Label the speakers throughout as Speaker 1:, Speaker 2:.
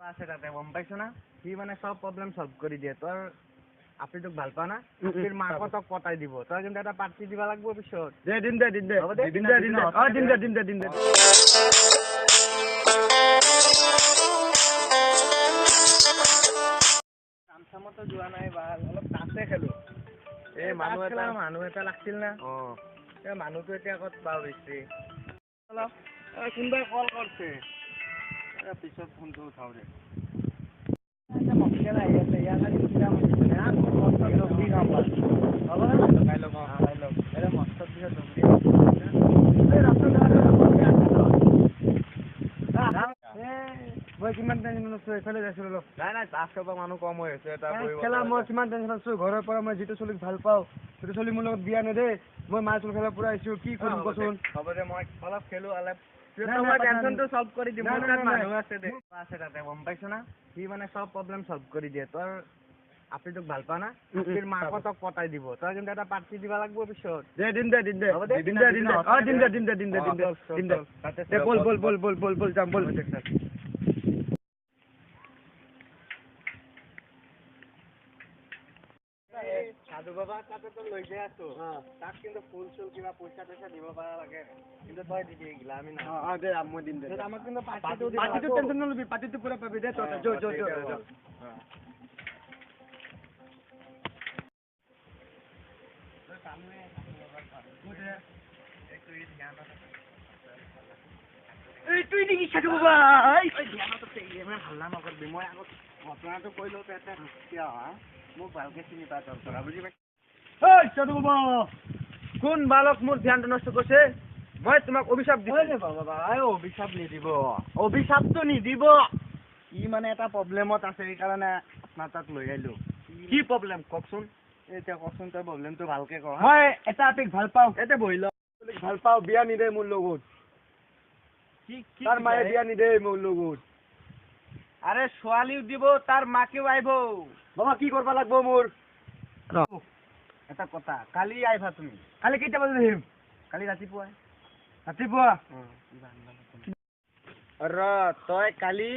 Speaker 1: আছে তাতে গম পাইছ না সি মানে সব প্ৰব্লেম সলভ কৰি দিয়ে তোৰ আপনি তোক ভাল পা না তোৰ মাকো তোক পটাই দিব তই কিন্তু এটা পাৰ্টি দিবা লাগিব পিছত
Speaker 2: দে দিম দে দিম দে
Speaker 1: কামচামতো যোৱা নাই বা অলপ তাতে খেলো এই মানুহ এটা লাগছিল না এই মানুহটো এতিয়া ক'ত পাওঁ বেছি অলপ কোনোবাই কল কৰিছে পিছত ফোনটো উঠাও দে মই কিমান টেনশ্যন আছো এইফালে যাইছিলো অলপ নাই তাচ খেলবা মানুহ কম হৈ আছে খেলা মই কিমান টেনশ্যন আছো ঘৰৰ পৰা মই যিটো চলিক ভাল পাওঁ সেইটো চলি মোৰ লগত বিয়া নেদে মই মাছ খেলা পুৰা আহিছো কি কৰিম কচোন হ'ব দে মই অলপ খেলো অলপ টেনশ্যনটো সলভ কৰি দিম মোৰ তাত মানুহ আছে দে আছে তাতে গম পাইছ না সি মানে সব প্ৰব্লেম সলভ কৰি দিয়ে তোৰ আপনি তোক ভাল পা না তোৰ মাকো তোক পটাই দিব তই কিন্তু এটা পাৰ্টি দিবা লাগিব পিছত
Speaker 2: দে দিম দে বল যাম বল
Speaker 1: সাধু বাবা তাতে তো লৈ যাই আছো তাক কিন্তু ফুল চুল কিবা পইচা টইচা দিব পাৰা লাগে কিন্তু তই দি দিলা আমি না
Speaker 2: দে মই দিম দে
Speaker 1: আমাক কিন্তু পাৰ্টিটো
Speaker 2: টেনশ্যন নলবি পাৰ্টিটো পুৰা পাবি দে তই যো তুই নেকি সাধু বাবা
Speaker 1: হাল্লা নকৰবি মই আগত ঘটনাটো কৈ লওঁ কিয় মোক ভালকে চিনি পা তোৰ বুজি পাই
Speaker 2: সাধু বাবা কোন বালক মোৰ ধ্যানটো নষ্ট কৰিছে মই তোমাক অভিশাপ দিম
Speaker 1: অভিশাপ নিদিব অভিশাপটো নিদিব ই মানে এটা প্ৰব্লেমত আছে সেইকাৰণে আপোনাৰ তাত লৈ আহিলো
Speaker 2: কি প্ৰব্লেম কওকচোন
Speaker 1: এতিয়া কচোন তই প্ৰব্লেমটো ভালকে ক
Speaker 2: মই এটা আপেক ভাল পাওঁ
Speaker 1: এতিয়া বহি ল
Speaker 2: ভাল পাওঁ বিয়া নিদে মোৰ লগত তাৰ মায়ে বিয়া নিদে মোৰ লগত
Speaker 1: আৰে ছোৱালীও দিব তাৰ মাকেও আহিব
Speaker 2: বাবা কি কৰিব লাগিব মোৰ
Speaker 1: এটা কথা কালি আহিবা তুমি
Speaker 2: কালি কেইটা বজাত আহিম
Speaker 1: কালি ৰাতিপুৱা তই কালি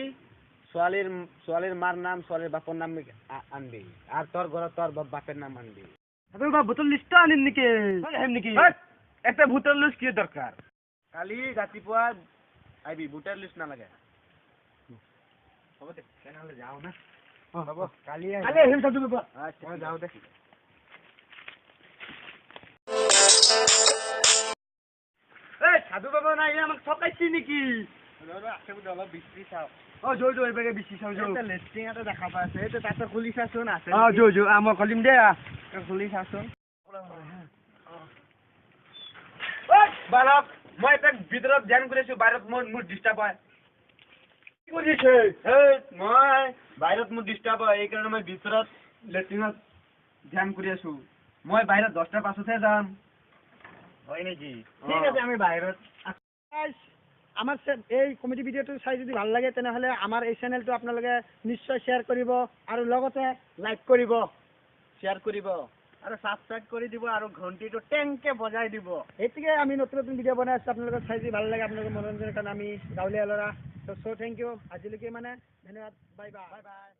Speaker 1: ছোৱালীৰ মাৰ নাম ছোৱালীৰ বাপৰ নাম আনবি আৰু তোৰ ঘৰত তোৰ বাপেৰ নাম আনবি
Speaker 2: ভোটৰ লিষ্ট আনিম নেকি এটা ভোটৰ লিষ্ট কি দৰকাৰ
Speaker 1: কালি ৰাতিপুৱা আহিবি ভোটাৰ লিষ্ট নালাগে হ'ব দে তেনেহ'লে যাওঁ না হ'ব কালি
Speaker 2: আহিম সাধু বাবা
Speaker 1: মই যাওঁ দে
Speaker 2: সাধু বাবা নাই আমাক ঠকাইছি নেকি
Speaker 1: আছে বোধ অলপ বিচৰি চাওঁ
Speaker 2: যো এইবাৰ বেছি চাওঁ
Speaker 1: লেষ্ট্ৰিং এটা দেখা পাই আছে সেইটো তাতে খুলি চাচোন আছে
Speaker 2: যো মই খুলিম দে
Speaker 1: খুলি চাচোন
Speaker 2: বালক মই এটা ভিতৰত ধ্যান কৰি আছো বাহিৰত মোৰ ডিষ্টাৰ্ব হয় কি কৰিছে
Speaker 1: মই বাহিৰত মোৰ ডিষ্টাৰ্ব হয় এইকাৰণে মই ভিতৰত
Speaker 2: লেট্ৰিনত ধ্যান কৰি আছো মই বাহিৰত 10টাৰ পাছতহে যাম
Speaker 1: হয় নেকি
Speaker 2: ঠিক আছে আমি বাহিৰত আমাৰ এই কমেডি ভিডিঅ'টো চাই যদি ভাল লাগে তেনেহ'লে আমাৰ এই চেনেলটো আপোনালোকে নিশ্চয় শ্বেয়াৰ কৰিব আৰু লগতে লাইক কৰিব
Speaker 1: শ্বেয়াৰ কৰিব আৰু ছাবস্ক্ৰাইব কৰি দিব আৰু ঘণ্টিটো টেংকে বজাই দিব
Speaker 2: সেইটোকে আমি নতুন নতুন ভিডিঅ' বনাই আছোঁ আপোনালোকক চাই যদি ভাল লাগে আপোনালোকৰ মনোৰঞ্জনৰ কাৰণে আমি গাঁৱলীয়া ল'ৰা চ' থেংক ইউ আজিলৈকে মানে ধন্যবাদ বাই বাই